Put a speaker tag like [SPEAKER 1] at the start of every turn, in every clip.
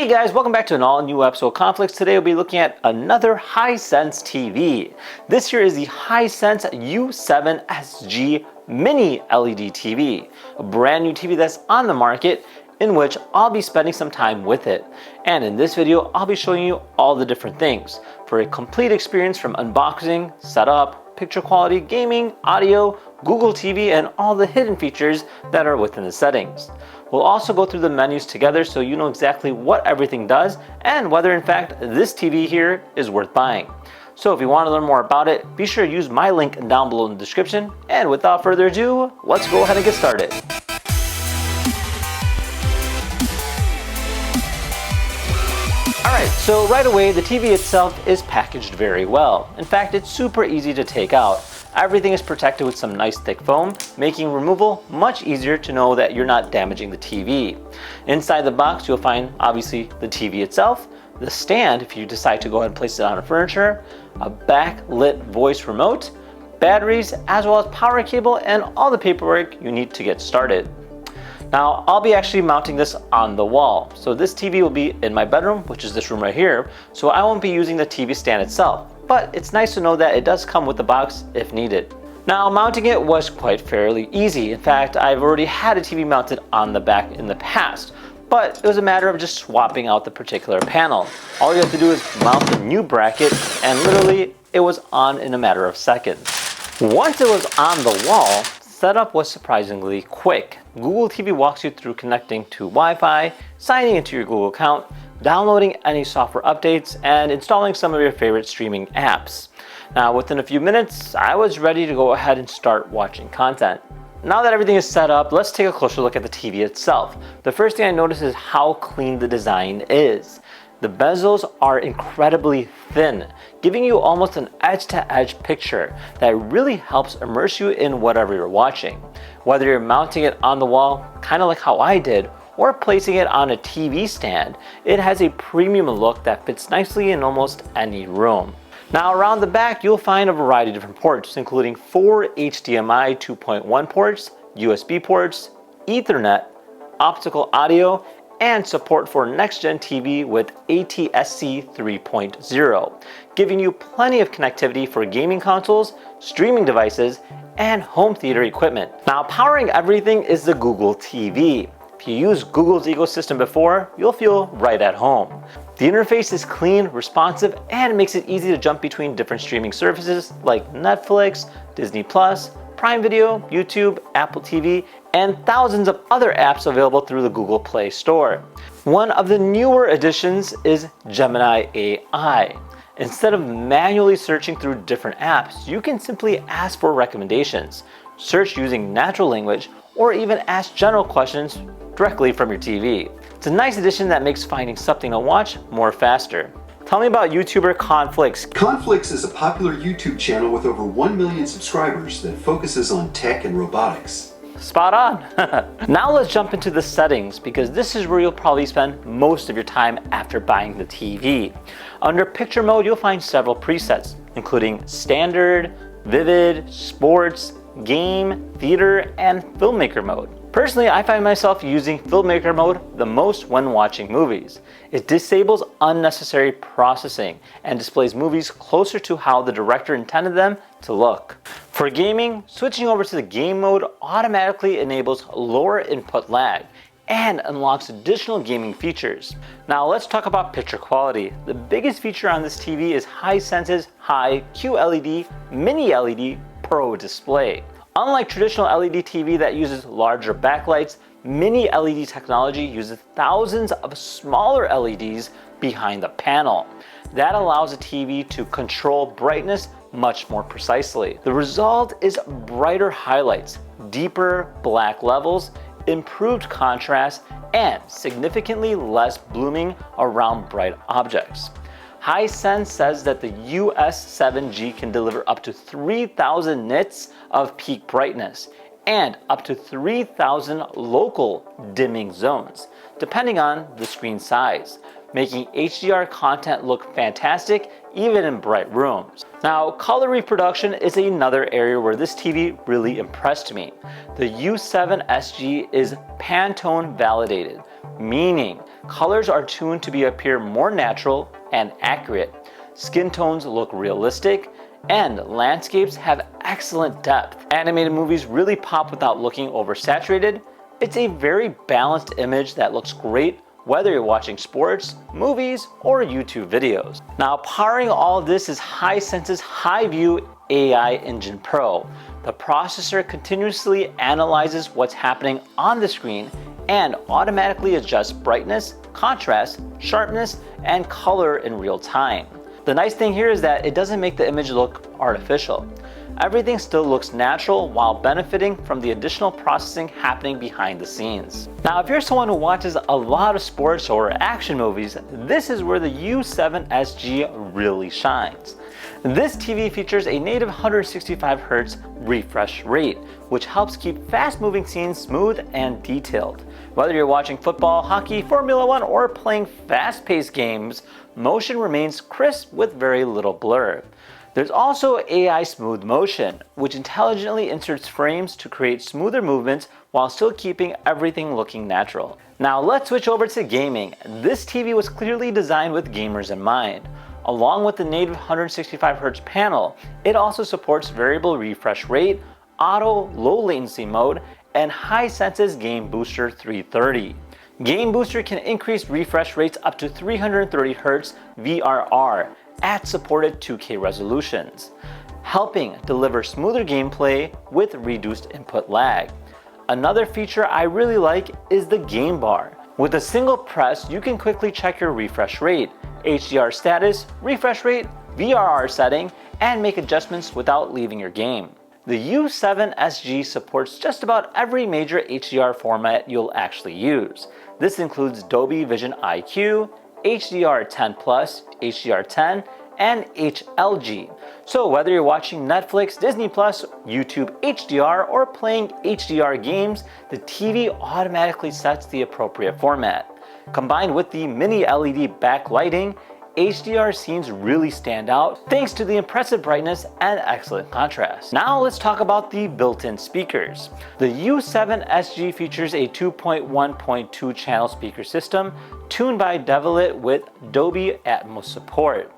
[SPEAKER 1] Hey guys, welcome back to an all-new episode of KhanFlicks. Today we'll be looking at another Hisense TV. This here is the Hisense U7SG Mini-LED TV, a brand new TV that's on the market in which I'll be spending some time with it. And in this video, I'll be showing you all the different things for a complete experience from unboxing, setup, picture quality, gaming, audio, Google TV, and all the hidden features that are within the settings. We'll also go through the menus together so you know exactly what everything does and whether in fact this TV here is worth buying. So if you want to learn more about it, be sure to use my link down below in the description. And without further ado, let's go ahead and get started. Alright, so right away the TV itself is packaged very well. In fact, it's super easy to take out. Everything is protected with some nice thick foam, making removal much easier to know that you're not damaging the TV. Inside the box you'll find obviously the TV itself, the stand if you decide to go ahead and place it on a furniture, a backlit voice remote, batteries, as well as power cable and all the paperwork you need to get started. Now I'll be actually mounting this on the wall. So this TV will be in my bedroom, which is this room right here, so I won't be using the TV stand itself. But it's nice to know that it does come with the box if needed. Now mounting it was quite fairly easy. In fact, I've already had a TV mounted on the back in the past, but it was a matter of just swapping out the particular panel. All you have to do is mount the new bracket and literally it was on in a matter of seconds. Once it was on the wall, setup was surprisingly quick. Google TV walks you through connecting to Wi-Fi, signing into your Google account, downloading any software updates, and installing some of your favorite streaming apps. Now within a few minutes, I was ready to go ahead and start watching content. Now that everything is set up, let's take a closer look at the TV itself. The first thing I notice is how clean the design is. The bezels are incredibly thin, giving you almost an edge-to-edge picture that really helps immerse you in whatever you're watching. Whether you're mounting it on the wall, kind of like how I did, or placing it on a TV stand, it has a premium look that fits nicely in almost any room. Now around the back, you'll find a variety of different ports, including 4 HDMI 2.1 ports, USB ports, Ethernet, optical audio, and support for next-gen TV with ATSC 3.0, giving you plenty of connectivity for gaming consoles, streaming devices, and home theater equipment. Now powering everything is the Google TV. If you used Google's ecosystem before, you'll feel right at home. The interface is clean, responsive, and makes it easy to jump between different streaming services like Netflix, Disney+, Prime Video, YouTube, Apple TV, and thousands of other apps available through the Google Play Store. One of the newer additions is Gemini AI. Instead of manually searching through different apps, you can simply ask for recommendations, search using natural language, or even ask general questions directly from your TV. It's a nice addition that makes finding something to watch more faster. Tell me about YouTuber KhanFlicks.
[SPEAKER 2] KhanFlicks is a popular YouTube channel with over 1 million subscribers that focuses on tech and robotics.
[SPEAKER 1] Spot on! Now let's jump into the settings because this is where you'll probably spend most of your time after buying the TV. Under picture mode, you'll find several presets, including standard, vivid, sports, game, theater, and filmmaker mode. Personally, I find myself using filmmaker mode the most when watching movies. It disables unnecessary processing and displays movies closer to how the director intended them to look. For gaming, switching over to the game mode automatically enables lower input lag and unlocks additional gaming features. Now let's talk about picture quality. The biggest feature on this TV is Hisense's high QLED Mini-LED Pro display. Unlike traditional LED TV that uses larger backlights, Mini LED technology uses thousands of smaller LEDs behind the panel. That allows the TV to control brightness much more precisely. The result is brighter highlights, deeper black levels, improved contrast, and significantly less blooming around bright objects. Hisense says that the U7SG can deliver up to 3,000 nits of peak brightness and up to 3,000 local dimming zones, depending on the screen size, making HDR content look fantastic even in bright rooms. Now, color reproduction is another area where this TV really impressed me. The U7SG is Pantone validated, meaning colors are tuned to appear more natural and accurate. Skin tones look realistic, and landscapes have excellent depth. Animated movies really pop without looking oversaturated. It's a very balanced image that looks great whether you're watching sports, movies, or YouTube videos. Now, powering all of this is Hisense's HiView AI Engine Pro. The processor continuously analyzes what's happening on the screen and automatically adjusts brightness, contrast, sharpness, and color in real time. The nice thing here is that it doesn't make the image look artificial. Everything still looks natural while benefiting from the additional processing happening behind the scenes. Now, if you're someone who watches a lot of sports or action movies, this is where the U7SG really shines. This TV features a native 165Hz refresh rate, which helps keep fast-moving scenes smooth and detailed. Whether you're watching football, hockey, Formula One, or playing fast-paced games, motion remains crisp with very little blur. There's also AI Smooth Motion, which intelligently inserts frames to create smoother movements while still keeping everything looking natural. Now let's switch over to gaming. This TV was clearly designed with gamers in mind. Along with the native 165Hz panel, it also supports variable refresh rate, auto low latency mode, and Hisense's Game Booster 330. Game Booster can increase refresh rates up to 330Hz VRR at supported 2K resolutions, helping deliver smoother gameplay with reduced input lag. Another feature I really like is the game bar. With a single press, you can quickly check your refresh rate, HDR status, refresh rate, VRR setting, and make adjustments without leaving your game. The U7SG supports just about every major HDR format you'll actually use. This includes Dolby Vision IQ, HDR10+, HDR10, and HLG. So whether you're watching Netflix, Disney+, YouTube HDR, or playing HDR games, the TV automatically sets the appropriate format. Combined with the Mini-LED backlighting, HDR scenes really stand out thanks to the impressive brightness and excellent contrast. Now let's talk about the built-in speakers. The U7SG features a 2.1.2 channel speaker system tuned by Devilit with Dolby Atmos support.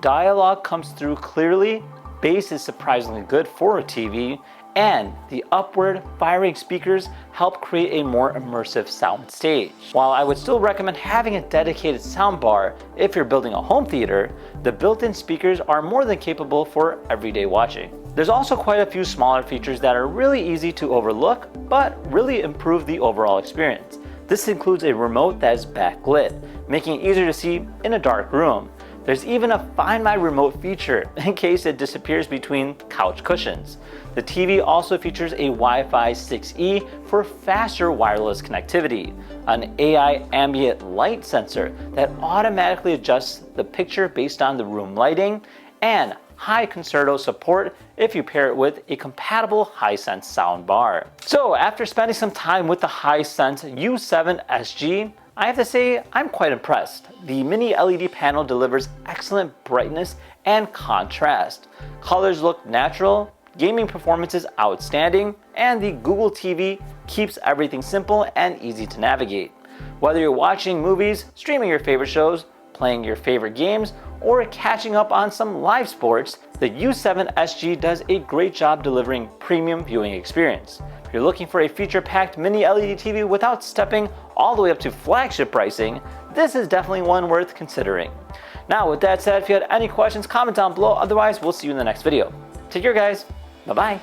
[SPEAKER 1] Dialogue comes through clearly, bass is surprisingly good for a TV, and the upward firing speakers help create a more immersive sound stage. While I would still recommend having a dedicated soundbar if you're building a home theater, the built-in speakers are more than capable for everyday watching. There's also quite a few smaller features that are really easy to overlook, but really improve the overall experience. This includes a remote that is backlit, making it easier to see in a dark room. There's even a Find My Remote feature in case it disappears between couch cushions. The TV also features a Wi-Fi 6E for faster wireless connectivity, an AI ambient light sensor that automatically adjusts the picture based on the room lighting, and high concerto support if you pair it with a compatible Hisense soundbar. So after spending some time with the Hisense U7SG, I have to say I'm quite impressed. The Mini-LED panel delivers excellent brightness and contrast. Colors look natural, gaming performance is outstanding, and the Google TV keeps everything simple and easy to navigate. Whether you're watching movies, streaming your favorite shows, playing your favorite games, or catching up on some live sports, the U7SG does a great job delivering premium viewing experience. If you're looking for a feature-packed Mini-LED TV without stepping all the way up to flagship pricing, this is definitely one worth considering. Now with that said, if you had any questions, comment down below. Otherwise, we'll see you in the next video. Take care guys, bye-bye.